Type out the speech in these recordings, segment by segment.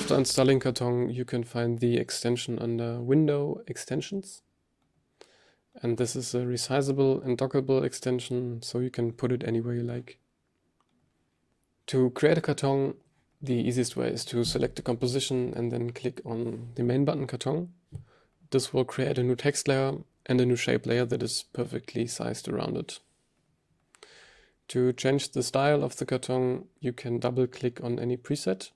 After installing Karton, you can find the extension under Window Extensions. And this is a resizable and dockable extension, so you can put it anywhere you like. To create a Karton, the easiest way is to select the composition and then click on the main button Karton. This will create a new text layer and a new shape layer that is perfectly sized around it. To change the style of the Karton, you can double click on any preset.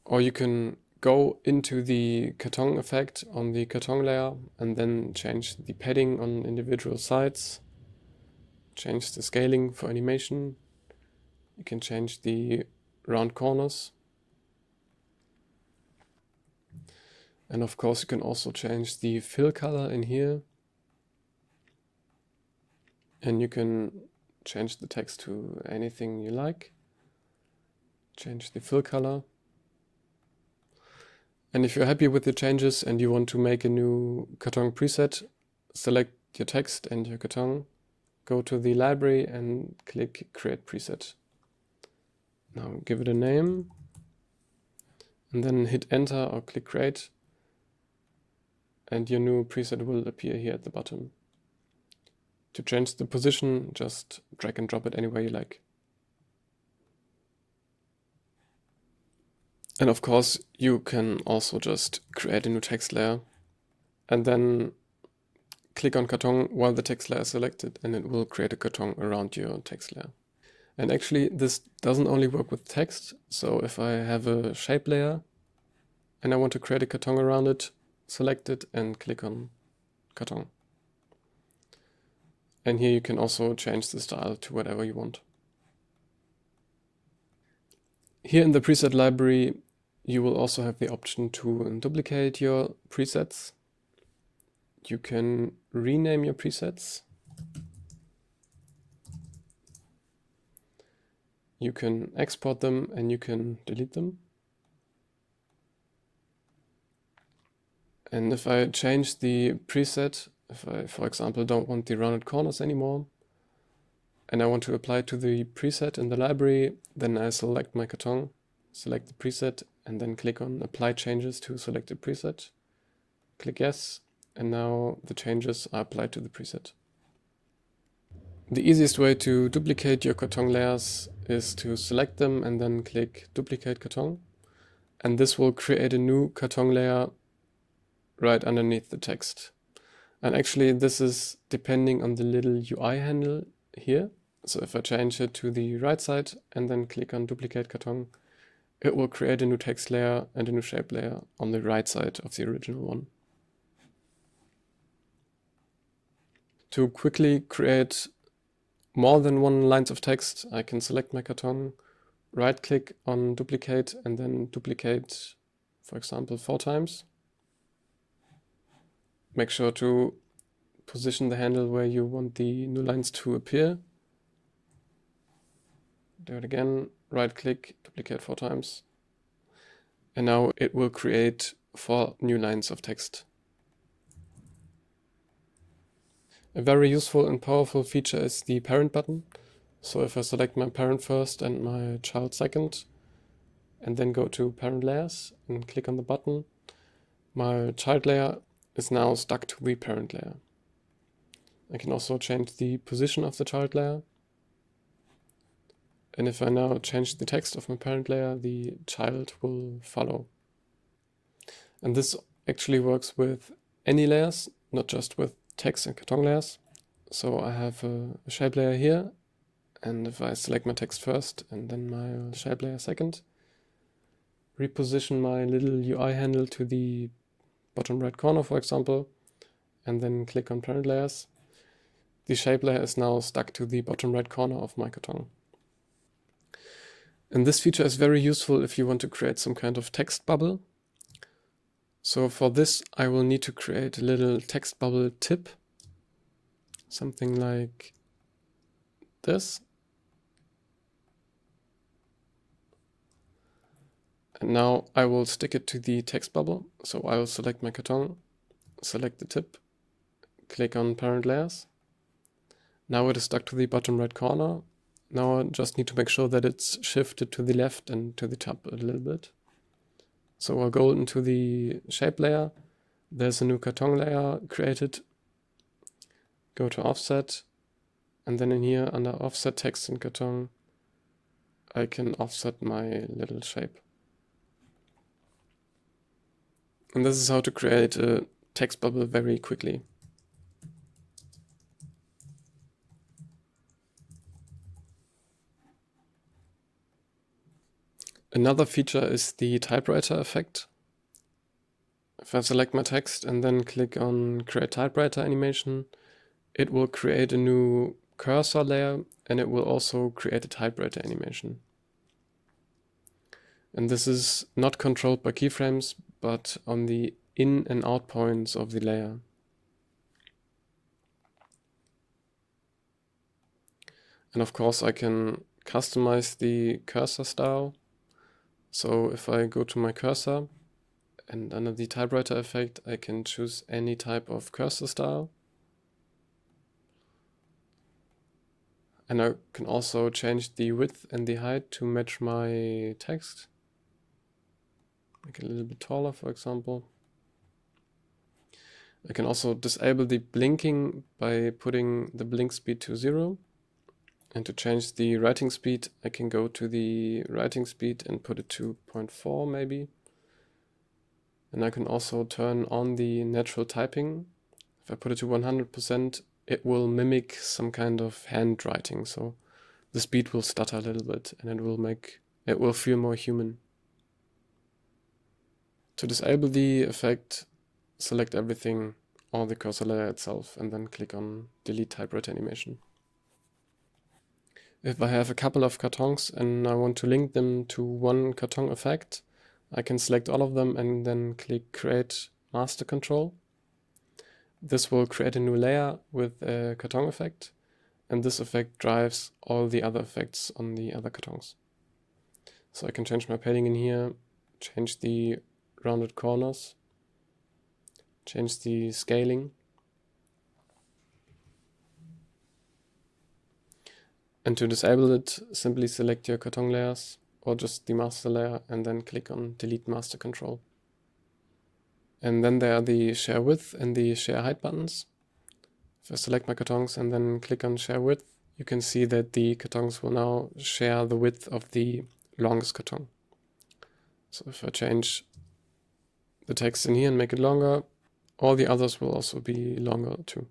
Or you can go into the Karton effect on the Karton layer and then change the padding on individual sides, change the scaling for animation. You can change the round corners. And of course you can also change the fill color in here. And you can change the text to anything you like. Change the fill color. And if you're happy with the changes and you want to make a new Karton preset, select your text and your Karton, go to the library and click Create Preset. Now give it a name and then hit Enter or click Create, and your new preset will appear here at the bottom. To change the position, just drag and drop it anywhere you like. And of course, you can also just create a new text layer and then click on Karton while the text layer is selected, and it will create a Karton around your text layer. And actually, this doesn't only work with text. So if I have a shape layer and I want to create a Karton around it, select it and click on Karton. And here you can also change the style to whatever you want. Here in the preset library, you will also have the option to duplicate your presets. You can rename your presets. You can export them and you can delete them. And if I change the preset, if I, for example, don't want the rounded corners anymore, and I want to apply to the preset in the library, then I select my Karton, select the preset, and then click on Apply Changes to select the preset. Click Yes, and now the changes are applied to the preset. The easiest way to duplicate your Karton layers is to select them and then click Duplicate Karton. And this will create a new Karton layer right underneath the text. And actually this is depending on the little UI handle here. So if I change it to the right side and then click on Duplicate Karton, it will create a new text layer and a new shape layer on the right side of the original one. To quickly create more than one lines of text, I can select my Karton, right click on Duplicate and then duplicate, for example, 4 times. Make sure to position the handle where you want the new lines to appear. Do it again, right click, duplicate 4 times. And now it will create 4 new lines of text. A very useful and powerful feature is the parent button. So if I select my parent first and my child second, and then go to parent layers and click on the button, my child layer is now stuck to the parent layer. I can also change the position of the child layer. And if I now change the text of my parent layer, the child will follow. And this actually works with any layers, not just with text and Karton layers. So I have a shape layer here, and if I select my text first and then my shape layer second, reposition my little UI handle to the bottom right corner, for example, and then click on parent layers, the shape layer is now stuck to the bottom right corner of my Karton. And this feature is very useful if you want to create some kind of text bubble. So for this, I will need to create a little text bubble tip, something like this. And now I will stick it to the text bubble. So I will select my Karton, select the tip, click on parent layers, Now it is stuck to the bottom right corner. Now I just need to make sure that it's shifted to the left and to the top a little bit. So I'll go into the shape layer. There's a new Karton layer created. Go to offset. And then in here under offset text in Karton, I can offset my little shape. And this is how to create a text bubble very quickly. Another feature is the typewriter effect. If I select my text and then click on create typewriter animation, it will create a new cursor layer and it will also create a typewriter animation. And this is not controlled by keyframes, but on the in and out points of the layer. And of course I can customize the cursor style. So if I go to my cursor and under the typewriter effect, I can choose any type of cursor style. And I can also change the width and the height to match my text. Make it a little bit taller, for example. I can also disable the blinking by putting the blink speed to 0. And to change the writing speed, I can go to the writing speed and put it to 0.4 maybe. And I can also turn on the natural typing. If I put it to 100%, it will mimic some kind of handwriting. So the speed will stutter a little bit and it will feel more human. To disable the effect, select everything or the cursor layer itself and then click on delete typewriter animation. If I have a couple of kartons and I want to link them to one Karton effect, I can select all of them and then click Create Master Control. This will create a new layer with a Karton effect, and this effect drives all the other effects on the other kartons. So I can change my padding in here, change the rounded corners, change the scaling. And to disable it, simply select your Karton layers or just the master layer and then click on Delete Master Control. And then there are the Share Width and the Share Height buttons. If I select my kartons and then click on Share Width, you can see that the kartons will now share the width of the longest karton. So if I change the text in here and make it longer, all the others will also be longer too.